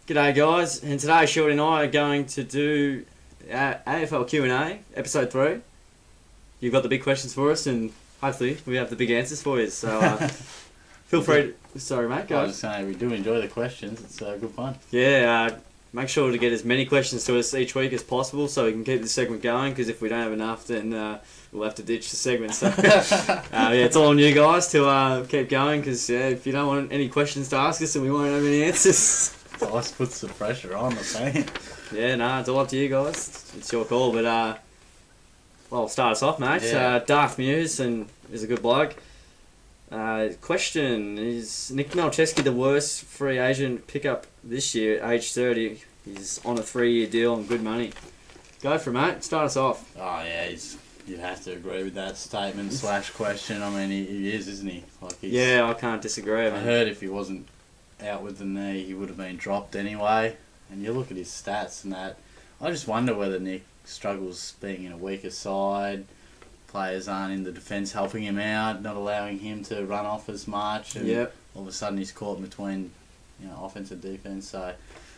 G'day guys, and today Shorty and I are going to do AFL Q&A, episode 3. You've got the big questions for us and hopefully we have the big answers for you, so feel free to... Sorry mate, go I on. was just saying, we do enjoy the questions, it's good fun. Yeah, make sure to get as many questions to us each week as possible so we can keep this segment going, because if we don't have enough then we'll have to ditch the segment. So yeah, it's all on you guys to keep going, because if you don't want any questions to ask us then we won't have any answers. So us puts the pressure on, I'm saying. Yeah, no, it's all up to you guys. It's your call, but well, start us off, mate. Yeah. Darth Muse and is a good bloke. Question: is Nick Malcheski the worst free agent pickup this year? Age 30, he's on a 3-year deal on good money. Go for it, mate. Start us off. Oh yeah, you have to agree with that statement / question. I mean, he is, isn't he? Like Yeah, I can't disagree. I heard if he wasn't out with the knee, he would have been dropped anyway. And you look at his stats and that, I just wonder whether Nick struggles being in a weaker side. Players aren't in the defence helping him out, not allowing him to run off as much, and all of a sudden he's caught between, offense and defence. So,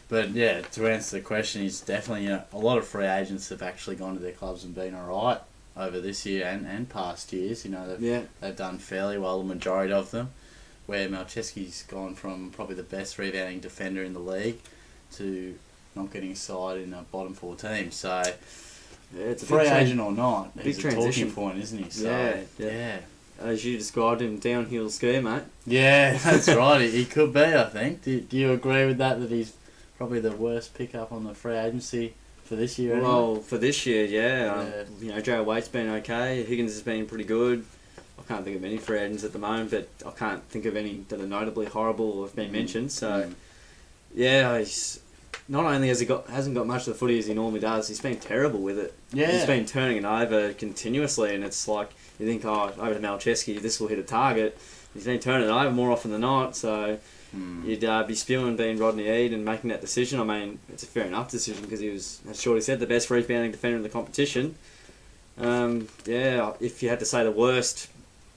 but yeah, to answer the question, he's definitely, a lot of free agents have actually gone to their clubs and been alright over this year and past years. They've done fairly well, the majority of them. Where Malcheski's gone from probably the best rebounding defender in the league to not getting a side in a bottom 4 team. So, yeah, it's a free agent or not, big he's a transition talking point, isn't he? So, yeah. As you described him, downhill ski, mate. Yeah, that's right. He could be, I think. Do you agree with that he's probably the worst pickup on the free agency for this year? Well, for this year, yeah. Joe Waite's been okay. Higgins has been pretty good. I can't think of any free agents at the moment, but I can't think of any that are notably horrible or have been mentioned. So, yeah, he's not only hasn't got much of the footy as he normally does, he's been terrible with it. Yeah. He's been turning it over continuously, and it's like you think, over to Malcheski, this will hit a target. He's been turning it over more often than not, so you'd be spewing being Rodney Eade and making that decision. I mean, it's a fair enough decision because he was, as Shorty said, the best rebounding defender in the competition. If you had to say the worst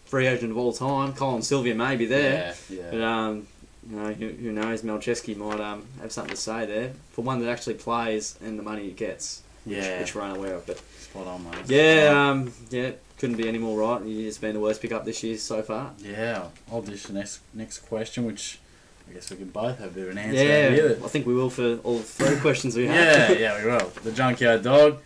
free agent of all time, Colin Sylvia may be there. Yeah. But who knows? Malcheski might have something to say there for one that actually plays and the money he gets, which we're unaware of. But spot on, mate. Yeah, couldn't be any more right. He's been the worst pickup this year so far. Yeah, I'll dish the next question, which I guess we can both have a bit of an answer. Yeah, I think we will for all 3 questions we have. Yeah, we will. The Junkyard Dog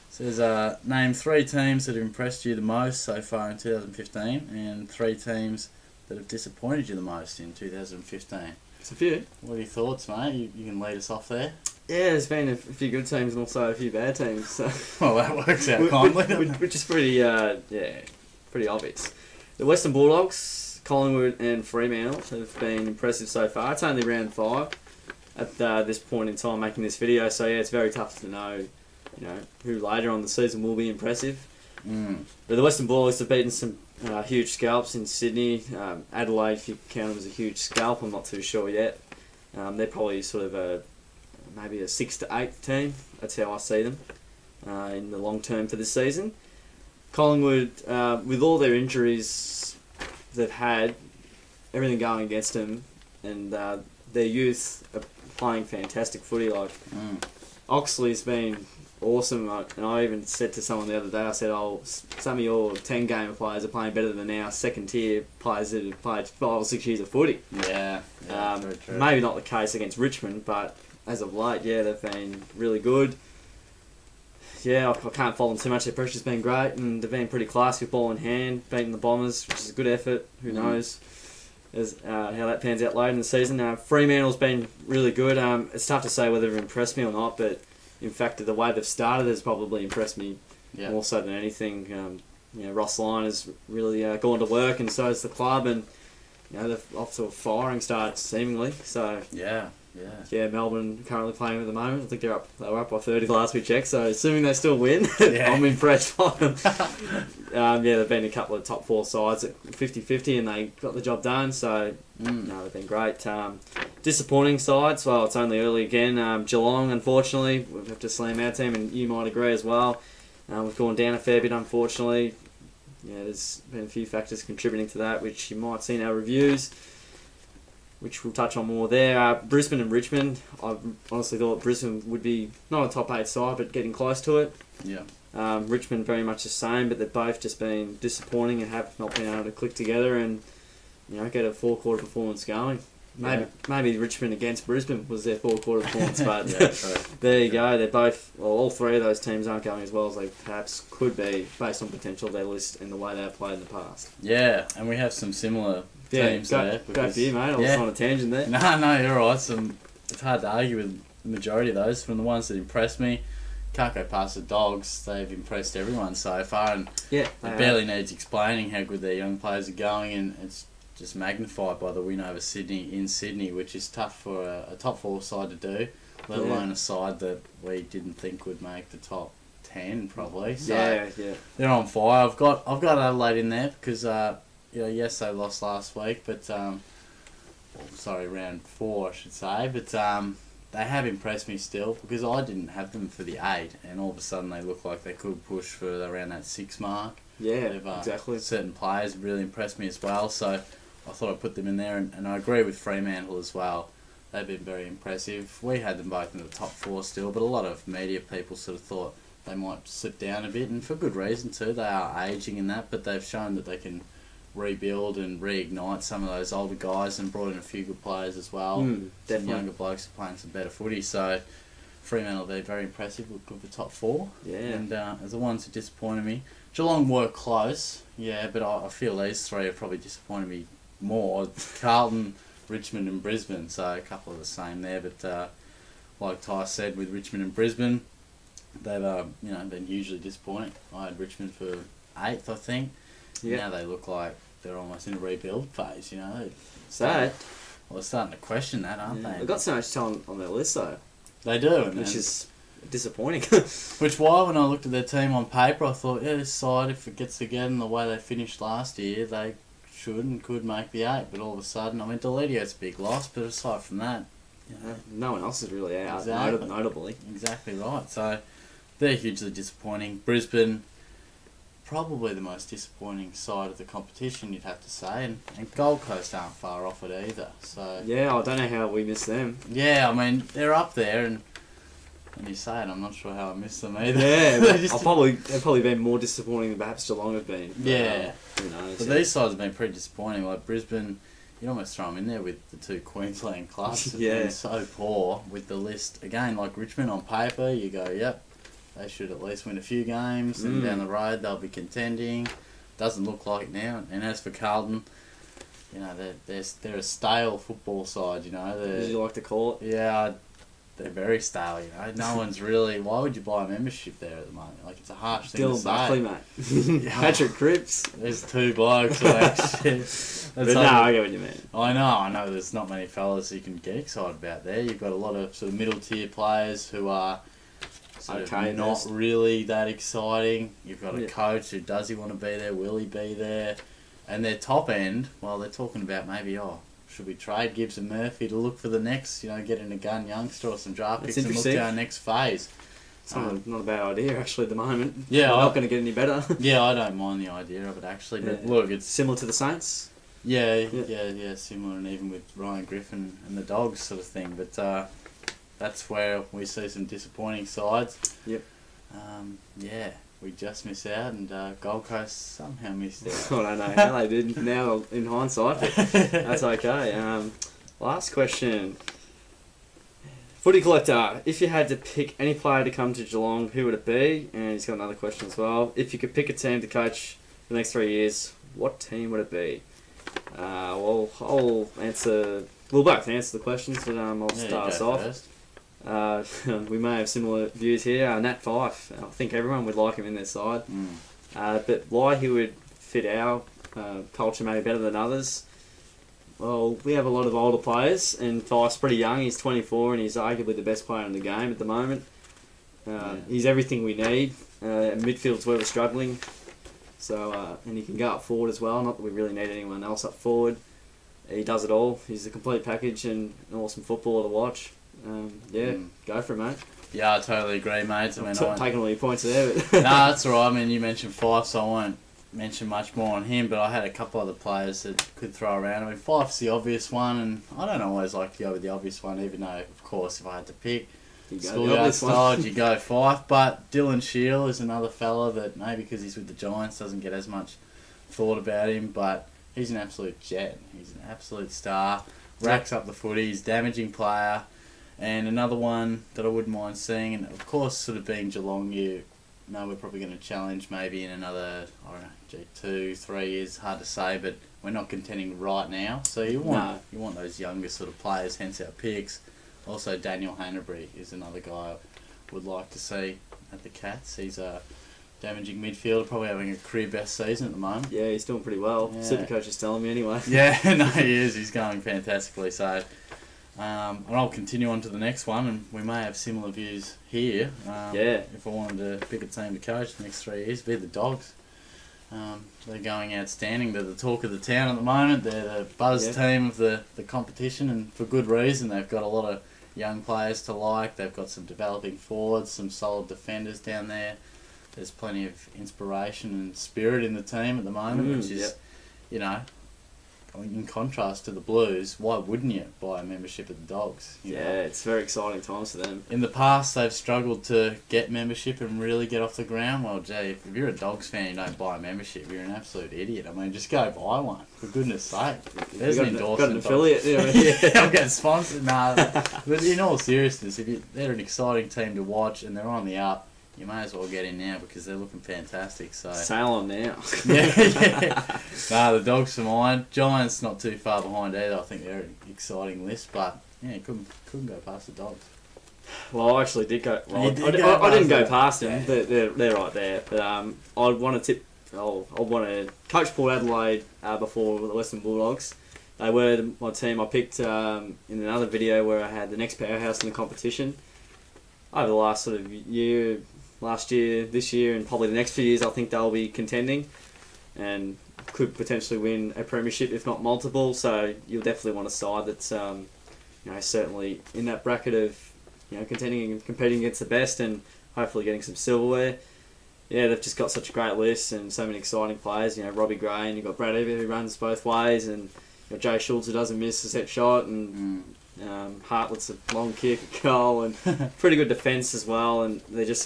says, name 3 teams that have impressed you the most so far in 2015 and 3 teams that have disappointed you the most in 2015. It's a few. What are your thoughts, mate? You can lead us off there. Yeah, there's been a few good teams and also a few bad teams. So. Well, that works out kindly. Which is pretty obvious. The Western Bulldogs, Collingwood and Fremantle have been impressive so far. It's only round 5 at this point in time making this video, so yeah, it's very tough to know who later on the season will be impressive. But the Western Bulldogs have beaten some huge scalps in Sydney. Adelaide, if you count them as a huge scalp, I'm not too sure yet. They're probably sort of maybe a 6th to 8th team. That's how I see them in the long term for this season. Collingwood, with all their injuries they've had, everything going against them, and their youth are playing fantastic footy. Oxley's been awesome, and I even said to someone the other day, I said, some of your 10-gamer players are playing better than our second-tier players that have played 5 or 6 years of footy. Yeah, true. Maybe not the case against Richmond, but as of late, yeah, they've been really good. Yeah, I can't fault them too much. Their pressure's been great, and they've been pretty classy with ball in hand, beating the Bombers, which is a good effort. Who knows how that pans out later in the season. Fremantle's been really good. It's tough to say whether they've impressed me or not, but in fact, the way they've started has probably impressed me more so than anything. Ross Lyon has really gone to work, and so has the club, and they're off to a firing start seemingly. So yeah, Melbourne currently playing at the moment. I think they were up by 30 last we checked. So assuming they still win, I'm impressed by them. They've been a couple of top 4 sides at 50-50, and they got the job done. So they've been great. Disappointing sides. Well, it's only early again. Geelong, unfortunately, we have to slam our team, and you might agree as well. We've gone down a fair bit, unfortunately. There's been a few factors contributing to that, which you might see in our reviews. which we'll touch on more there. Brisbane and Richmond. I honestly thought Brisbane would be not a top 8 side, but getting close to it. Yeah. Richmond very much the same, but they've both just been disappointing and have not been able to click together and get a 4-quarter performance going. Maybe Richmond against Brisbane was their 4-quarter performance, but there you go. They're both, all three of those teams aren't going as well as they perhaps could be based on potential of their list and the way they've played in the past. Yeah, and we have some similar teams there. Go for you, mate. I was on a tangent there. No, you're right. It's hard to argue with the majority of those. From the ones that impressed me, can't go past the Dogs. They've impressed everyone so far, and it barely needs explaining how good their young players are going, and it's just magnified by the win over Sydney in Sydney, which is tough for a top 4 side to do, let alone a side that we didn't think would make the top 10 probably. So they're on fire. I've got Adelaide in there because yes, they lost last week, but round 4 I should say, but they have impressed me still because I didn't have them for the 8, and all of a sudden they look like they could push for around that 6 mark. Yeah, exactly. Certain players really impressed me as well, so I thought I'd put them in there, and I agree with Fremantle as well. They've been very impressive. We had them both in the top 4 still, but a lot of media people sort of thought they might slip down a bit, and for good reason too. They are ageing in that, but they've shown that they can rebuild and reignite some of those older guys and brought in a few good players as well. Some younger blokes are playing some better footy, so Fremantle, they're very impressive, look good for top 4. Yeah. And as the ones who disappointed me, Geelong were close, but I feel these 3 have probably disappointed me more. Carlton, Richmond and Brisbane, so a couple of the same there, but like Ty said, with Richmond and Brisbane, they've been hugely disappointing. I had Richmond for 8th, I think. Now they look like they're almost in a rebuild phase, Sad. Well, they're starting to question that, aren't they? They've got so much talent on their list though. They do, which is disappointing. Which why when I looked at their team on paper, I thought, this side, if it gets together in the way they finished last year, they should and could make the 8. But all of a sudden, Deledio's a big loss, but aside from that, no one else is really out, notably. Exactly right. So they're hugely disappointing. Brisbane, probably the most disappointing side of the competition, you'd have to say, and Gold Coast aren't far off it either. So I don't know how we missed them. Yeah, they're up there, and when you say it, I'm not sure how I missed them either. Yeah, they've probably been more disappointing than perhaps Geelong have been. But, who knows? But these sides have been pretty disappointing. Like Brisbane, you'd almost throw them in there with the 2 Queensland clubs. Have been so poor with the list. Again, like Richmond on paper, you go, yep, they should at least win a few games, and down the road they'll be contending. Doesn't look like it now. And as for Carlton, they're a stale football side. As you like to call it. Yeah, they're very stale. No one's really. Why would you buy a membership there at the moment? Like, it's a harsh thing to say. Dylan Buckley, mate. Patrick Cripps. There's 2 blokes. But no, I get what you mean. I know. There's not many fellas you can get excited about there. You've got a lot of sort of middle tier players who are not really that exciting. You've got a coach who does he want to be there? Will he be there? And their top end, well, they're talking about maybe should we trade Gibbs and Murphy to look for the next, get in a gun youngster or some draft picks and look to our next phase. It's not a bad idea, actually, at the moment. Yeah, not going to get any better. Yeah, I don't mind the idea of it, actually. But look, it's similar to the Saints. Yeah, similar, and even with Ryan Griffin and the Dogs sort of thing. But that's where we see some disappointing sides. Yep. We just miss out, and Gold Coast somehow missed out. I don't know how they did now in hindsight, but that's okay. Last question. Footy Collector, if you had to pick any player to come to Geelong, who would it be? And he's got another question as well. If you could pick a team to coach for the next 3 years, what team would it be? I'll answer... We'll both answer the questions, but I'll start us off. First. We may have similar views here. Nat Fyfe, I think everyone would like him in their side. But why he would fit our culture maybe better than others? Well, we have a lot of older players, and Fyfe's pretty young. He's 24, and he's arguably the best player in the game at the moment. He's everything we need. Midfield's where we're struggling. So, and he can go up forward as well. Not that we really need anyone else up forward. He does it all. He's a complete package and an awesome footballer to watch. Go for it, mate. Yeah, I totally agree, mate. Taking all your points there. But nah, that's all right. You mentioned Fyfe, so I won't mention much more on him, but I had a couple other players that could throw around. I mean, Fife's the obvious one, and I don't always like to go with the obvious one, even though, of course, if I had to pick schoolyard style, you go Fife. But Dylan Shield is another fella that maybe because he's with the Giants doesn't get as much thought about him, but he's an absolute jet. He's an absolute star. Racks up the footy. He's a damaging player. And another one that I wouldn't mind seeing, and of course, sort of being Geelong, you know we're probably going to challenge maybe in another, I don't know, 2, 3 years. Hard to say, but we're not contending right now. So you want those younger sort of players, hence our picks. Also, Daniel Hanbury is another guy I would like to see at the Cats. He's a damaging midfielder, probably having a career best season at the moment. Yeah, he's doing pretty well. Yeah. Supercoach is telling me anyway. Yeah, no, he is. He's going fantastically. So. And I'll continue on to the next one, and we may have similar views here. If I wanted to pick a team to coach the next 3 years, be the Dogs. They're going outstanding. They're the talk of the town at the moment. They're the buzz team of the competition, and for good reason. They've got a lot of young players to like. They've got some developing forwards, some solid defenders down there. There's plenty of inspiration and spirit in the team at the moment, which is, you know, in contrast to the Blues, why wouldn't you buy a membership at the Dogs? You know? It's very exciting times for them. In the past, they've struggled to get membership and really get off the ground. Well, gee, if you're a Dogs fan and you don't buy a membership, you're an absolute idiot. I mean, just go buy one, for goodness sake. There's an endorsement. Got an affiliate. Yeah, I'm getting sponsored. Nah, but in all seriousness, they're an exciting team to watch and they're on the up, you may as well get in now because they're looking fantastic. So sail on now. yeah. Nah, the Dogs for mine. Giants not too far behind either. I think they're an exciting list, but yeah, couldn't go past the Dogs. Well, I actually did go. Well, I didn't go past them. Yeah. They're right there. But I'd want to tip. I want to coach Port Adelaide before the Western Bulldogs. They were my team. I picked in another video where I had the next powerhouse in the competition. Over the last sort of year, last year, this year, and probably the next few years, I think they'll be contending and could potentially win a premiership, if not multiple. So you'll definitely want a side that's, certainly in that bracket of, contending and competing against the best, and hopefully getting some silverware. Yeah, they've just got such a great list and so many exciting players. Robbie Gray, and you've got Brad Evans who runs both ways, and Jay Schultz who doesn't miss a set shot, and Hartlett's a long kick, a goal, and pretty good defence as well. And they're just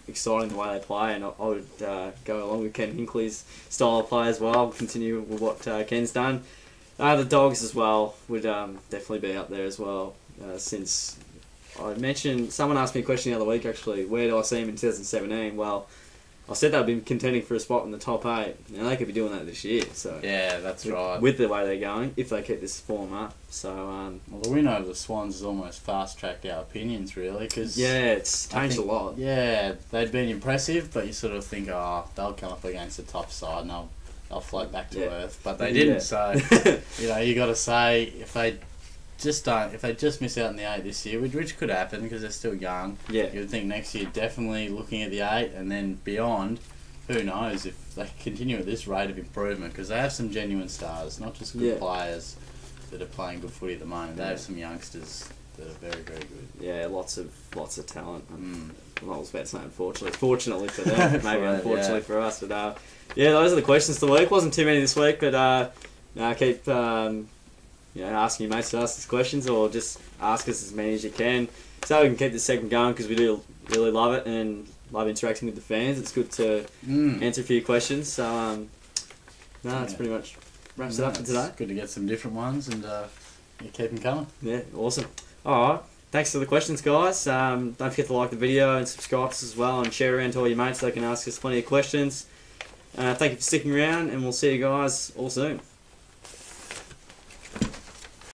exciting the way they play. And I would go along with Ken Hinkley's style of play as well. Continue with what Ken's done. The Dogs as well would definitely be up there as well. Since I mentioned, someone asked me a question the other week actually, where do I see him in 2017? Well, I said they've been contending for a spot in the top 8. Now they could be doing that this year. So yeah, that's right. With the way they're going, if they keep this form up. So well, the win over the Swans has almost fast-tracked our opinions, really, because it's changed a lot. Yeah, they'd been impressive, but you sort of think, they'll come up against the top side and they'll float back to earth, but they didn't. So you got to say if they just miss out in the 8 this year, which could happen because they're still young. Yeah. You'd think next year definitely looking at the 8 and then beyond. Who knows if they continue at this rate of improvement, because they have some genuine stars, not just good players that are playing good footy at the moment. They have some youngsters that are very, very good. Yeah, lots of talent. Well, I was about to say unfortunately. Fortunately for them, maybe unfortunately for us. But those are the questions of the week. Wasn't too many this week, but keep asking your mates to ask us questions, or just ask us as many as you can, so we can keep this segment going, because we do really love it and love interacting with the fans. It's good to answer a few questions. So that's pretty much wraps it up for today. Good to get some different ones, and keep them coming. Yeah, awesome. All right, thanks for the questions, guys. Don't forget to like the video and subscribe to us as well, and share around to all your mates so they can ask us plenty of questions. Thank you for sticking around, and we'll see you guys all soon.